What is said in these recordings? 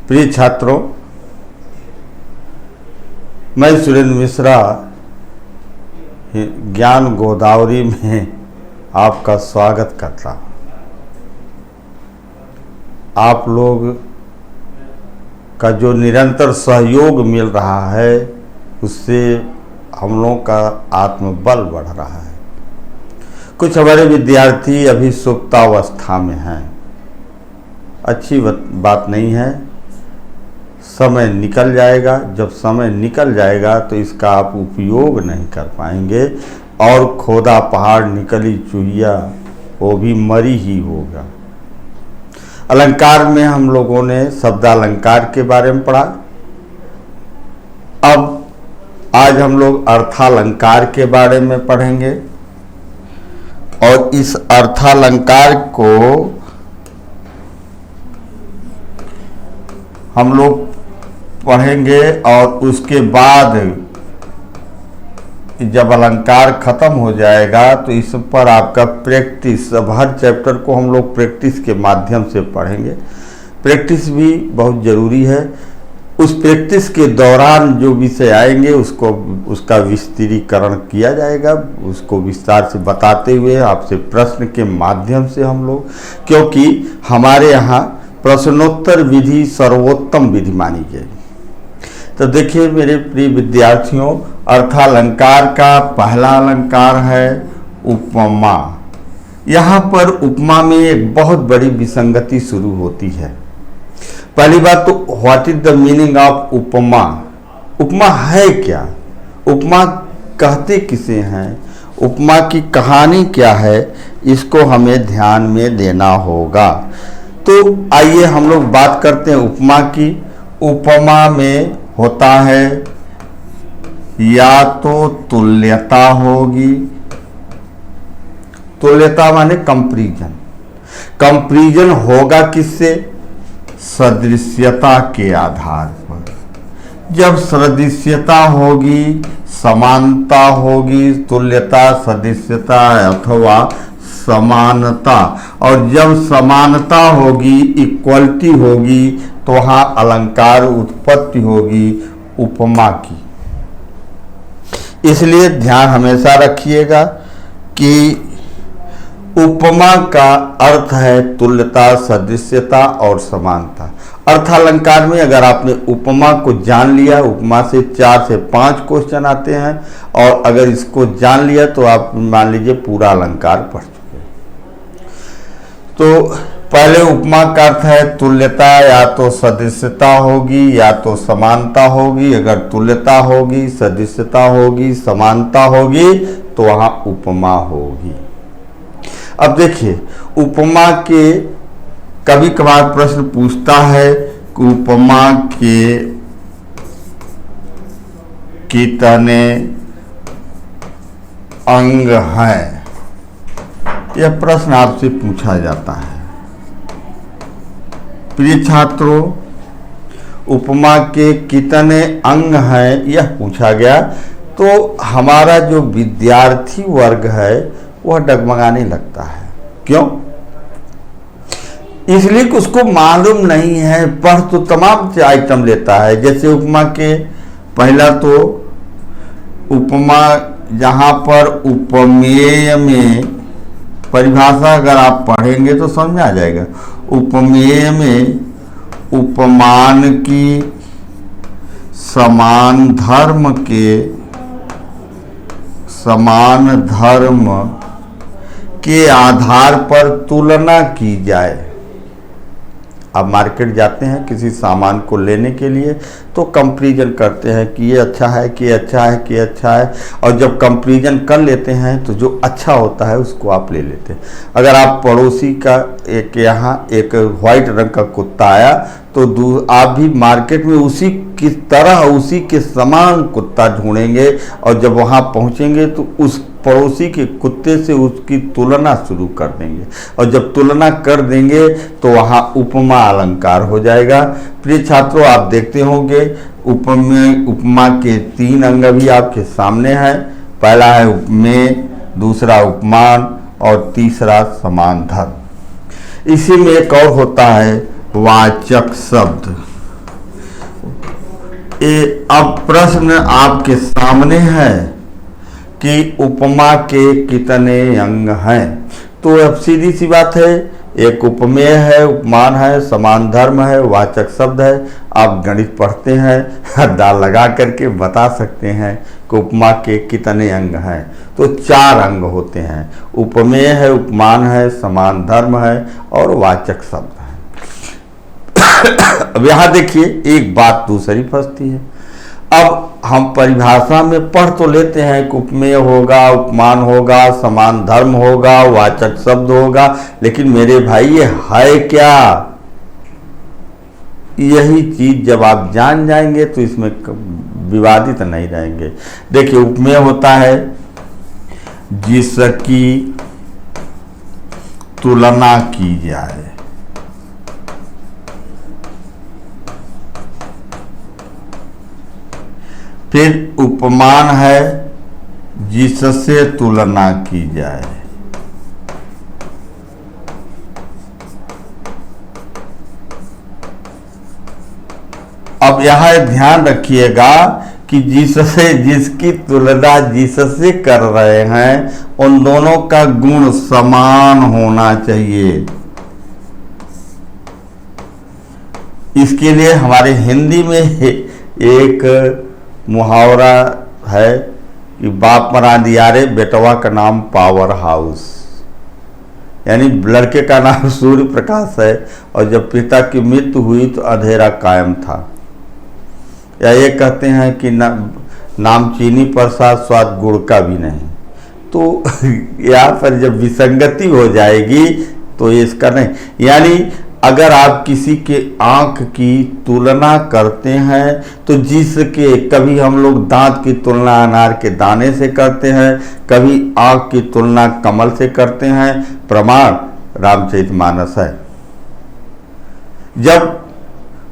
प्रिय छात्रों, मैं सुरेंद्र मिश्रा ज्ञान गोदावरी में आपका स्वागत करता हूँ। आप लोग का जो निरंतर सहयोग मिल रहा है उससे हम लोगों का आत्मबल बढ़ रहा है। कुछ हमारे विद्यार्थी अभी सुप्तावस्था में हैं, अच्छी बात नहीं है। समय निकल जाएगा, जब समय निकल जाएगा तो इसका आप उपयोग नहीं कर पाएंगे और खोदा पहाड़ निकली चूहिया वो भी मरी ही होगा। अलंकार में हम लोगों ने शब्दालंकार के बारे में पढ़ा। अब आज हम लोग अर्थालंकार के बारे में पढ़ेंगे और इस अर्थालंकार को हम लोग पढ़ेंगे और उसके बाद जब अलंकार खत्म हो जाएगा तो इस पर आपका प्रैक्टिस, अब हर चैप्टर को हम लोग प्रैक्टिस के माध्यम से पढ़ेंगे। प्रैक्टिस भी बहुत ज़रूरी है। उस प्रैक्टिस के दौरान जो विषय आएंगे उसका विस्तृतीकरण किया जाएगा, उसको विस्तार से बताते हुए आपसे प्रश्न के माध्यम से हम लोग, क्योंकि हमारे यहाँ प्रश्नोत्तर विधि सर्वोत्तम विधि मानी जाएगी। तो देखिए मेरे प्रिय विद्यार्थियों, अर्थालंकार का पहला अलंकार है उपमा। यहाँ पर उपमा में एक बहुत बड़ी विसंगति शुरू होती है। पहली बात तो what is the meaning of उपमा? उपमा है क्या? उपमा कहते किसे हैं? उपमा की कहानी क्या है? इसको हमें ध्यान में देना होगा। तो आइए हम लोग बात करते हैं उपमा की। उपमा में होता है या तो तुल्यता होगी, तुल्यता माने कंपैरिजन। कंपैरिजन होगा किससे? सदृश्यता के आधार पर। जब सदृश्यता होगी, समानता होगी, तुल्यता, सदृश्यता अथवा समानता, और जब समानता होगी, इक्वलिटी होगी, तो वहाँ अलंकार उत्पत्ति होगी उपमा की। इसलिए ध्यान हमेशा रखिएगा कि उपमा का अर्थ है तुल्यता, सदृश्यता और समानता। अर्थालंकार में अगर आपने उपमा को जान लिया, उपमा से 4 से 5 क्वेश्चन आते हैं, और अगर इसको जान लिया तो आप मान लीजिए पूरा अलंकार पढ़ चुके। तो पहले उपमा का अर्थ है तुल्यता, या तो सदृश्यता होगी या तो समानता होगी। अगर तुल्यता होगी, सदृश्यता होगी, समानता होगी तो वहाँ उपमा होगी। अब देखिए, उपमा के कभी कभार प्रश्न पूछता है कि उपमा के कितने अंग हैं? यह प्रश्न आपसे पूछा जाता है। प्रिय छात्रों, उपमा के कितने अंग हैं यह पूछा गया तो हमारा जो विद्यार्थी वर्ग है वह डगमगाने लगता है। क्यों? इसलिए कि उसको मालूम नहीं है। पढ़ तो तमाम से आइटम लेता है। जैसे उपमा के पहला तो उपमा, जहाँ पर उपमेय में परिभाषा अगर आप पढ़ेंगे तो समझ में आ जाएगा। उपमेय में उपमान की समान धर्म के आधार पर तुलना की जाए। आप मार्केट जाते हैं किसी सामान को लेने के लिए तो कंपैरिजन करते हैं कि ये अच्छा है, कि अच्छा है, कि अच्छा है, और जब कंपैरिजन कर लेते हैं तो जो अच्छा होता है उसको आप ले लेते हैं। अगर आप पड़ोसी का यहाँ एक वाइट रंग का कुत्ता आया तो आप भी मार्केट में उसी की तरह, उसी के समान कुत्ता ढूंढेंगे, और जब वहाँ पहुँचेंगे तो उस पड़ोसी के कुत्ते से उसकी तुलना शुरू कर देंगे, और जब तुलना कर देंगे तो वहाँ उपमा अलंकार हो जाएगा। प्रिय छात्रों, आप देखते होंगे उपमा के 3 अंग भी आपके सामने हैं। पहला है उपमेय, दूसरा उपमान और तीसरा समान धर्म। इसी में एक और होता है वाचक शब्द। अब प्रश्न आपके सामने है कि उपमा के कितने अंग हैं। तो अब सीधी सी बात है, एक उपमेय है, उपमान है, समान धर्म है, वाचक शब्द है। आप गणित पढ़ते हैं, दाल लगा करके बता सकते हैं कि उपमा के कितने अंग हैं। तो 4 अंग होते हैं, उपमेय है, उपमान है, समान धर्म है और वाचक शब्द है। अब यहाँ देखिए, एक बात दूसरी फंसती है। अब हम परिभाषा में पढ़ तो लेते हैं कि उपमेय होगा, उपमान होगा, समान धर्म होगा, वाचक शब्द होगा, लेकिन मेरे भाई ये है क्या? यही चीज जब आप जान जाएंगे तो इसमें विवादित नहीं रहेंगे। देखिए, उपमेय होता है जिसकी तुलना की जाए। फिर उपमान है जिससे तुलना की जाए। अब यहां ध्यान रखिएगा कि जिससे, जिसकी तुलना जिससे कर रहे हैं उन दोनों का गुण समान होना चाहिए। इसके लिए हमारे हिंदी में एक मुहावरा है कि बाप मरा दिया रे बेटवा का नाम पावर हाउस। यानी लड़के का नाम सूर्य प्रकाश है और जब पिता की मृत्यु हुई तो अंधेरा कायम था। या ये कहते हैं कि नाम चीनी प्रसाद स्वाद गुड़ का भी नहीं। तो यहाँ पर जब विसंगति हो जाएगी तो इसका नहीं, यानी अगर आप किसी के आंख की तुलना करते हैं तो जिसके, कभी हम लोग दांत की तुलना अनार के दाने से करते हैं, कभी आंख की तुलना कमल से करते हैं। प्रमाण रामचरितमानस है। जब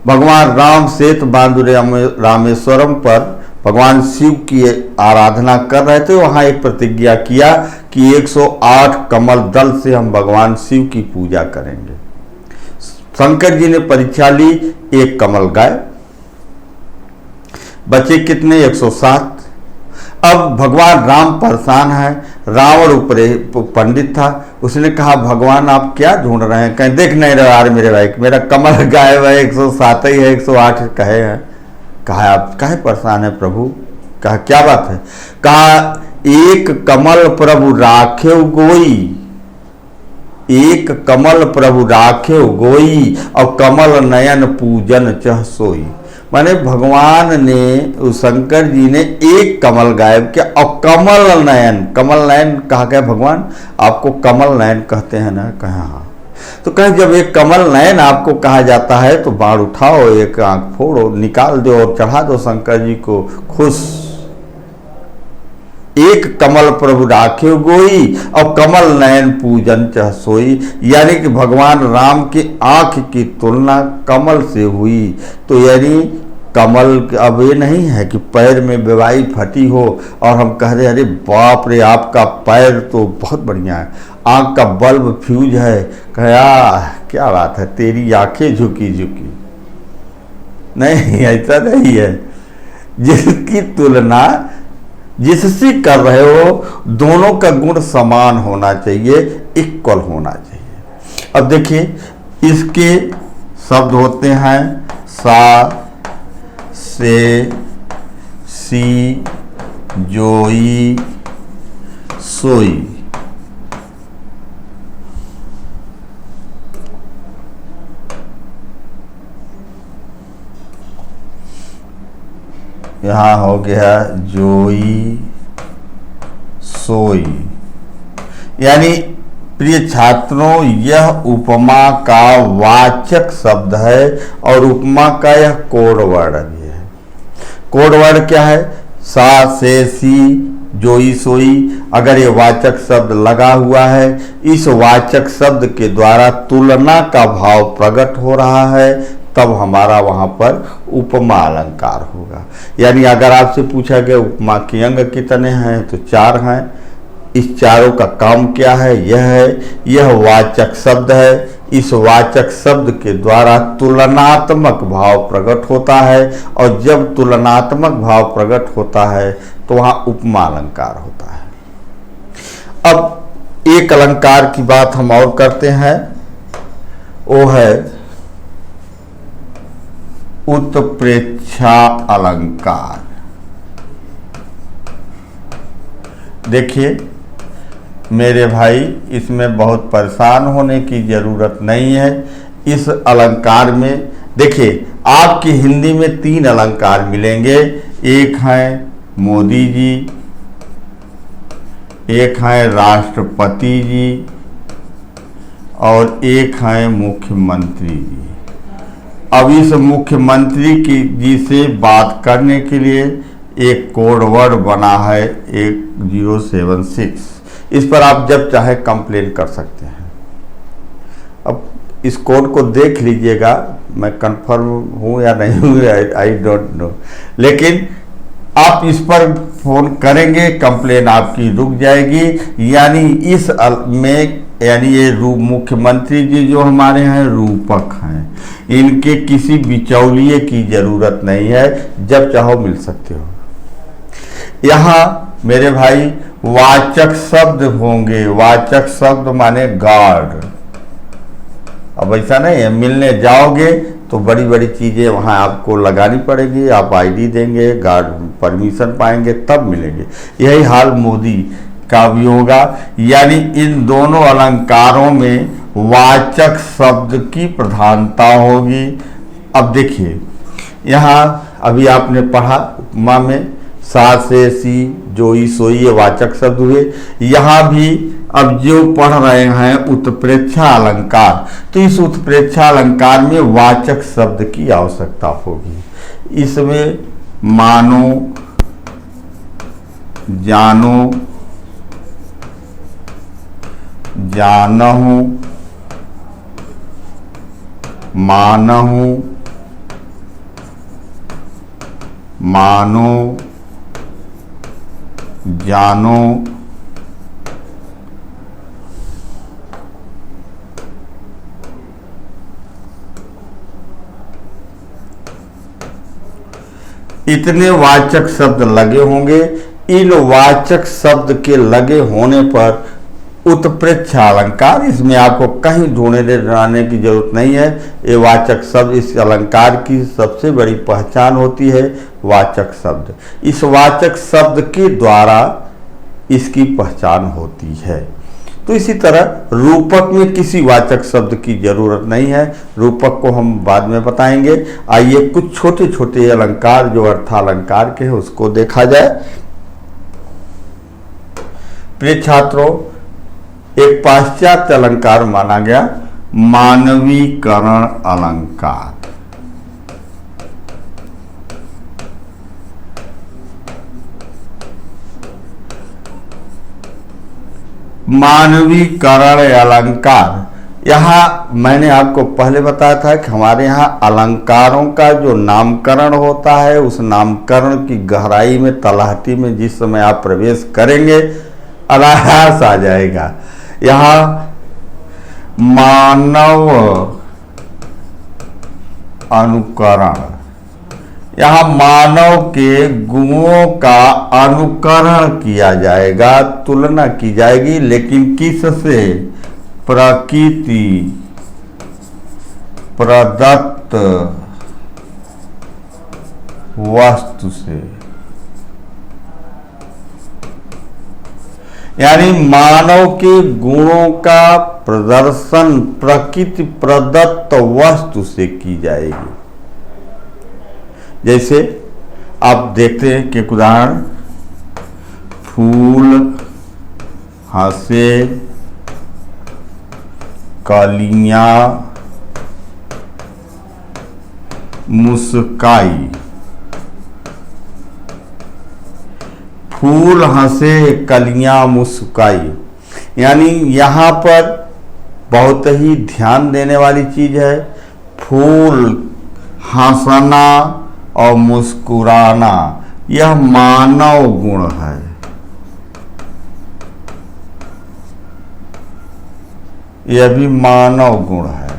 भगवान राम सेत बांधुरे रामेश्वरम पर भगवान शिव की आराधना कर रहे थे, वहां एक प्रतिज्ञा किया कि 108 कमल दल से हम भगवान शिव की पूजा करेंगे। शंकर जी ने परीक्षा ली, 1 कमल गाय, बचे कितने? 107। अब भगवान राम परेशान है। रावण ऊपरे पंडित था, उसने कहा भगवान आप क्या ढूंढ रहे हैं? कहीं देख नहीं रहे यार मेरे भाई, मेरा कमल गायब है, 107 ही है, 108 कहे हैं। कहा आप काहे परेशान है प्रभु? कहा क्या बात है? कहा 1 कमल प्रभु राखे गोई, 1 कमल प्रभु राखे गोई और कमल नयन पूजन चह सोई। माने भगवान ने, शंकर जी ने 1 कमल गायब किया और कमल नयन, कमल नयन कहा गया भगवान आपको कमल नयन कहते हैं ना? कहा हाँ। तो कहे जब एक कमल नयन आपको कहा जाता है तो बाण उठाओ, एक आंख फोड़ो, निकाल दो और चढ़ा दो शंकर जी को, खुश। 1 कमल प्रभु राखे गोई और कमल नयन पूजन चह सोई। यानी कि भगवान राम की आंख की तुलना कमल से हुई। तो यानी कमल, अब ये नहीं है कि पैर में बेवाई फटी हो और हम कह रहे अरे बाप रे आपका पैर तो बहुत बढ़िया है, आंख का बल्ब फ्यूज है, कहा क्या बात है तेरी आंखें झुकी झुकी। नहीं, ऐसा नहीं है। जिसकी तुलना जिससे कर रहे हो दोनों का गुण समान होना चाहिए, इक्वल होना चाहिए। अब देखिए इसके शब्द होते हैं सा, से, सी, जोई, सोई। यहाँ हो गया जोई, सोई। यानी प्रिय छात्रों, यह उपमा का वाचक शब्द है और उपमा का यह कोड वर्ड भी है। कोड वर्ड क्या है? सा, से, सी, जोई, सोई। अगर ये वाचक शब्द लगा हुआ है, इस वाचक शब्द के द्वारा तुलना का भाव प्रकट हो रहा है, तब हमारा वहां पर उपमा अलंकार होगा। यानी अगर आपसे पूछा गया उपमा के अंग कितने हैं तो 4 हैं। इस चारों का काम क्या है? यह है, यह वाचक शब्द है, इस वाचक शब्द के द्वारा तुलनात्मक भाव प्रकट होता है, और जब तुलनात्मक भाव प्रकट होता है तो वहाँ उपमा अलंकार होता है। अब एक अलंकार की बात हम और करते हैं, वो है उत्प्रेक्षा अलंकार। देखिए मेरे भाई, इसमें बहुत परेशान होने की ज़रूरत नहीं है। इस अलंकार में देखिए आपकी हिंदी में 3 अलंकार मिलेंगे। एक है मोदी जी, एक है राष्ट्रपति जी, और एक है मुख्यमंत्री जी। अब इस मुख्यमंत्री की जी से बात करने के लिए एक कोड वर्ड बना है 1076। इस पर आप जब चाहे कंप्लेन कर सकते हैं। अब इस कोड को देख लीजिएगा, मैं कंफर्म हूँ या नहीं हूँ, आई डोंट नो, लेकिन आप इस पर फोन करेंगे, कंप्लेन आपकी रुक जाएगी। यानी इस में ये मुख्यमंत्री जी जो हमारे हैं रूपक हैं, इनके किसी बिचौलिए की जरूरत नहीं है, जब चाहो मिल सकते हो। यहाँ मेरे भाई वाचक शब्द होंगे। वाचक शब्द माने गार्ड। अब ऐसा नहीं है मिलने जाओगे तो बड़ी बड़ी चीज़ें वहाँ आपको लगानी पड़ेगी, आप आईडी देंगे, गार्ड परमिशन पाएंगे तब मिलेंगे। यही हाल मोदी का भी होगा। यानी इन दोनों अलंकारों में वाचक शब्द की प्रधानता होगी। अब देखिए यहाँ अभी आपने पढ़ा उपमा में सा से सी जोई सोई ये वाचक शब्द हुए। यहाँ भी अब जो पढ़ रहे हैं उत्प्रेक्षा अलंकार, तो इस उत्प्रेक्षा अलंकार में वाचक शब्द की आवश्यकता होगी। इसमें मानो, जानो, जानहु, मानहु, मानो, जानो, इतने वाचक शब्द लगे होंगे। इन वाचक शब्द के लगे होने पर उत्प्रेक्षा अलंकार, इसमें आपको कहीं ढूंढने की जरूरत नहीं है। ये वाचक शब्द इस अलंकार की सबसे बड़ी पहचान होती है, वाचक शब्द। इस वाचक शब्द के द्वारा इसकी पहचान होती है। तो इसी तरह रूपक में किसी वाचक शब्द की जरूरत नहीं है, रूपक को हम बाद में बताएंगे। आइए कुछ छोटे छोटे अलंकार जो अर्थालंकार के हैं उसको देखा जाए। प्रिय छात्रों, एक पाश्चात्य अलंकार माना गया मानवीकरण अलंकार। मानवीकरण अलंकार, यहाँ मैंने आपको पहले बताया था कि हमारे यहाँ अलंकारों का जो नामकरण होता है, उस नामकरण की गहराई में, तलहटी में जिस समय आप प्रवेश करेंगे अनायास आ जाएगा। यहाँ मानव अनुकरण, यहाँ मानव के गुणों का अनुकरण किया जाएगा, तुलना की जाएगी, लेकिन किससे? प्रकृति प्रदत्त वस्तु से। यानी मानव के गुणों का प्रदर्शन प्रकृति प्रदत्त वस्तु से की जाएगी। जैसे आप देखते हैं कि उदाहरण, फूल हंसे, कलियां मुस्काई। फूल हंसे, कलियां मुस्काई, यानी यहाँ पर बहुत ही ध्यान देने वाली चीज है। फूल हंसना और मुस्कुराना यह मानव गुण है। यह भी मानव गुण है।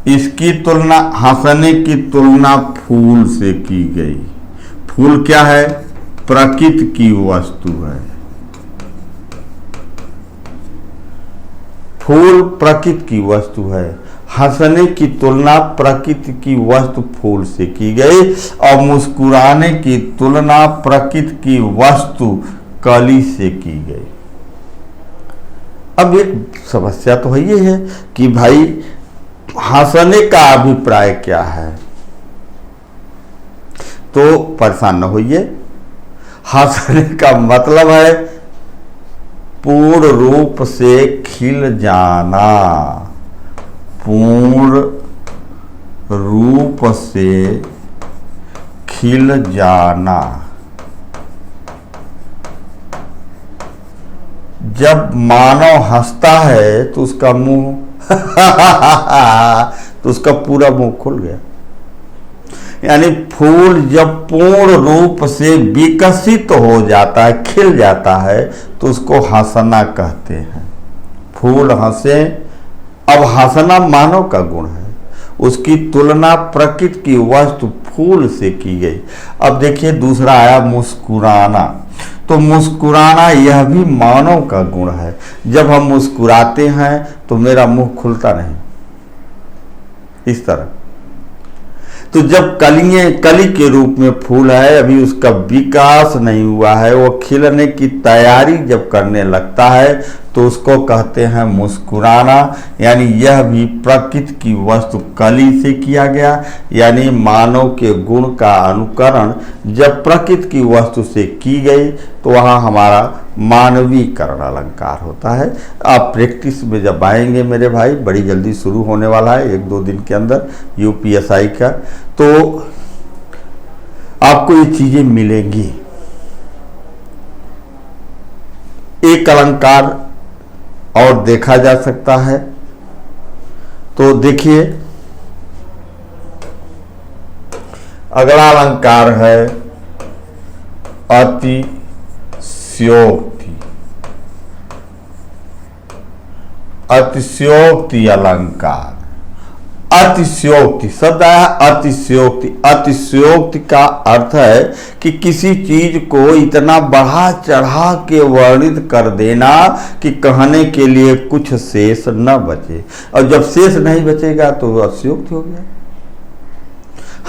इसकी तुलना, हंसने की तुलना फूल से की गई। फूल क्या है? प्रकृति की वस्तु है। फूल प्रकृति की वस्तु है। हंसने की तुलना प्रकृति की वस्तु फूल से की गई और मुस्कुराने की तुलना प्रकृति की वस्तु कली से की गई। अब एक समस्या तो ये है कि भाई हंसने का अभिप्राय क्या है? तो परेशान न होइए, हंसने का मतलब है पूर्ण रूप से खिल जाना, पूर्ण रूप से खिल जाना। जब मानव हंसता है तो उसका मुंह तो उसका पूरा मुंह खुल गया। यानी फूल जब पूर्ण रूप से विकसित हो जाता है, खिल जाता है, तो उसको हंसना कहते हैं। फूल हंसे। अब हंसना मानव का गुण है, उसकी तुलना प्रकृति की वस्तु फूल से की गई। अब देखिए दूसरा आया मुस्कुराना। तो मुस्कुराना यह भी मानव का गुण है। जब हम मुस्कुराते हैं तो मेरा मुंह खुलता नहीं, इस तरह। तो जब कली के रूप में फूल है, अभी उसका विकास नहीं हुआ है, वो खिलने की तैयारी जब करने लगता है तो उसको कहते हैं मुस्कुराना। यानी यह भी प्रकृति की वस्तु कली से किया गया। यानी मानव के गुण का अनुकरण जब प्रकृति की वस्तु से की गई तो वहाँ हमारा मानवीकरण अलंकार होता है। आप प्रैक्टिस में जब आएंगे मेरे भाई, बड़ी जल्दी शुरू होने वाला है, 1-2 दिन के अंदर यूपीएसआई का, तो आपको ये चीजें मिलेंगी। एक अलंकार और देखा जा सकता है, तो देखिए अगला अलंकार है अतिशयोक्ति। अतिशयोक्ति अलंकार। अतिशयोक्ति शब्द आया, अतिशयोक्ति। अतिशयोक्ति का अर्थ है कि किसी चीज को इतना बढ़ा चढ़ा के वर्णित कर देना कि कहने के लिए कुछ शेष न बचे, और जब शेष नहीं बचेगा तो अतिशयोक्ति हो गया।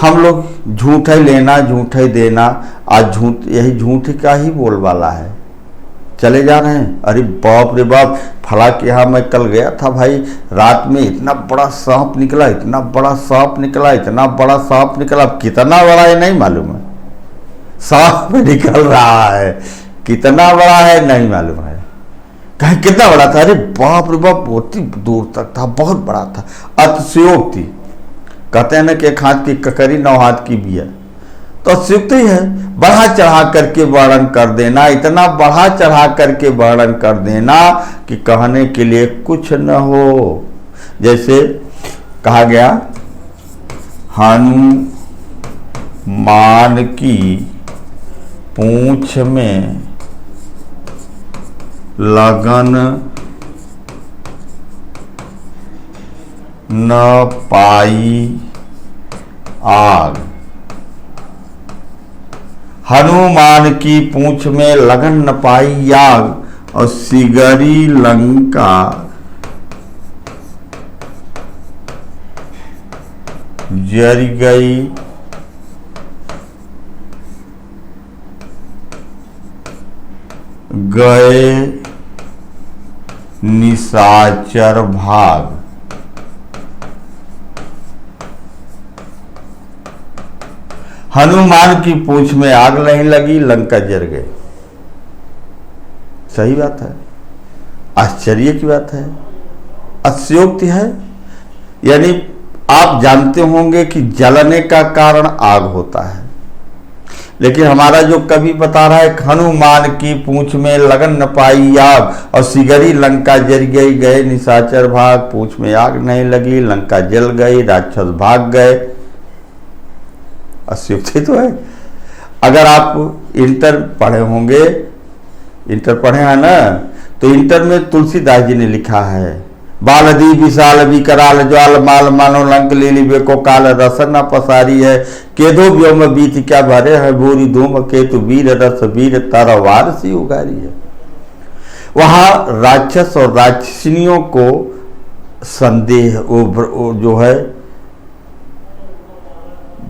हम लोग झूठे लेना झूठे देना, आज यही झूठ का ही बोलबाला है। चले जा रहे हैं, अरे बाप रे बाप, फला के यहाँ मैं कल गया था भाई, रात में इतना बड़ा सांप निकला, इतना बड़ा सांप निकला, इतना बड़ा सांप निकला। कितना बड़ा है नहीं मालूम है, सांप निकल रहा है, कितना बड़ा है नहीं मालूम है। कहीं कितना बड़ा था, अरे बाप रे बाप, बहुत दूर तक था, बहुत बड़ा था। अतिशयोक्ति कहते हैं ना कि 1 हाथ की ककरी 9 हाथ की बिया, तो अतिशयोक्ति है। बढ़ा चढ़ा करके वर्णन कर देना, इतना बढ़ा चढ़ा करके वर्णन कर देना कि कहने के लिए कुछ न हो। जैसे कहा गया हनुमान की पूंछ में लगन न पाई आग। हनुमान की पूंछ में लगन न पाई आग और सिगरी लंका जर गई। गए निशाचर भाग। हनुमान की पूंछ में आग नहीं लगी, लंका जर गई। सही बात है, आश्चर्य की बात है, अतिशयोक्ति है। यानी आप जानते होंगे कि जलने का कारण आग होता है, लेकिन हमारा जो कवि बता रहा है, हनुमान की पूंछ में लगन न पाई आग और सिगरी लंका जल गई। गए निशाचर भाग, पूंछ में आग नहीं लगी, लंका जल गई, राक्षस भाग गए। अतिशयोक्ति तो है। अगर आप इंटर पढ़े होंगे, इंटर पढ़े हैं ना, तो इंटर में तुलसीदास जी ने लिखा है, बालदी विशाल विकराल ज्वाल माल मानो लंक लीली बेको काल रसन पसारी है, केदो व्योम बीत क्या भरे है भूरी धूम केतु वीर रस वीर तरवार सी उगारी है। वहां राक्षस और राक्षसिनियों को संदेह वो जो है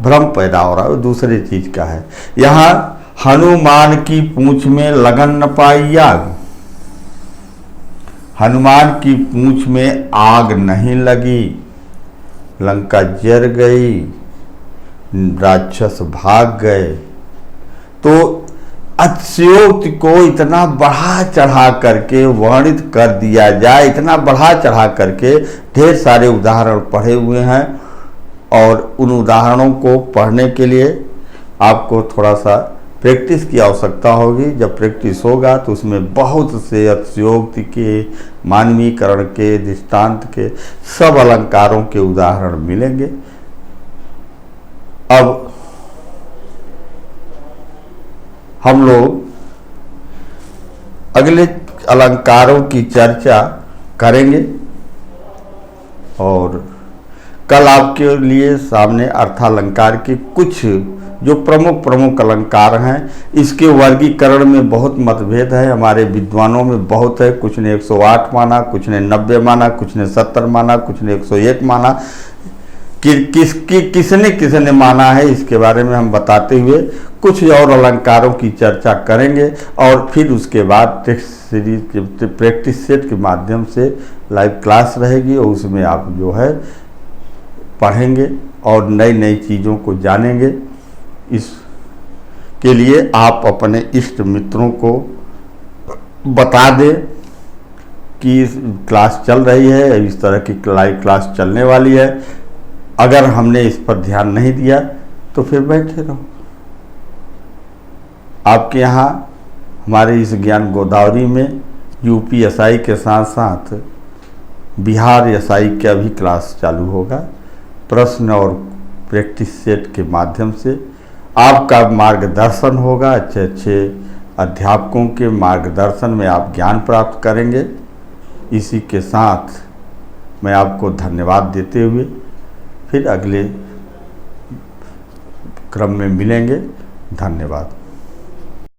भ्रम पैदा हो रहा है, वो दूसरे चीज का है। यहाँ हनुमान की पूंछ में लगन न पाई आग, हनुमान की पूंछ में आग नहीं लगी, लंका जर गई, राक्षस भाग गए। तो अतिशयोक्ति को इतना बढ़ा चढ़ा करके वर्णित कर दिया जाए, इतना बढ़ा चढ़ा करके ढेर सारे उदाहरण पढ़े हुए हैं, और उन उदाहरणों को पढ़ने के लिए आपको थोड़ा सा प्रैक्टिस की आवश्यकता होगी। जब प्रैक्टिस होगा तो उसमें बहुत से अतिशयोक्ति के, मानवीकरण के, दृष्टांत के, सब अलंकारों के उदाहरण मिलेंगे। अब हम लोग अगले अलंकारों की चर्चा करेंगे, और कल आपके लिए सामने अर्थालंकार के कुछ जो प्रमुख अलंकार हैं, इसके वर्गीकरण में बहुत मतभेद है, हमारे विद्वानों में बहुत है। कुछ ने 108 माना, कुछ ने 90 माना, कुछ ने 70 माना, कुछ ने 101 माना। किसने माना है, इसके बारे में हम बताते हुए कुछ और अलंकारों की चर्चा करेंगे, और फिर उसके बाद टेक्स्ट सीरीज के प्रैक्टिस सेट के माध्यम से लाइव क्लास रहेगी, और उसमें आप जो है पढ़ेंगे और नई नई चीज़ों को जानेंगे। इसके लिए आप अपने इष्ट मित्रों को बता दें कि क्लास चल रही है, इस तरह की लाइव क्लास चलने वाली है। अगर हमने इस पर ध्यान नहीं दिया तो फिर बैठे रहो। आपके यहाँ हमारे इस ज्ञान गोदावरी में यूपी एसआई के साथ साथ बिहार एसआई का भी क्लास चालू होगा। प्रश्न और प्रैक्टिस सेट के माध्यम से आपका मार्गदर्शन होगा, अच्छे अच्छे अध्यापकों के मार्गदर्शन में आप ज्ञान प्राप्त करेंगे। इसी के साथ मैं आपको धन्यवाद देते हुए फिर अगले क्रम में मिलेंगे। धन्यवाद।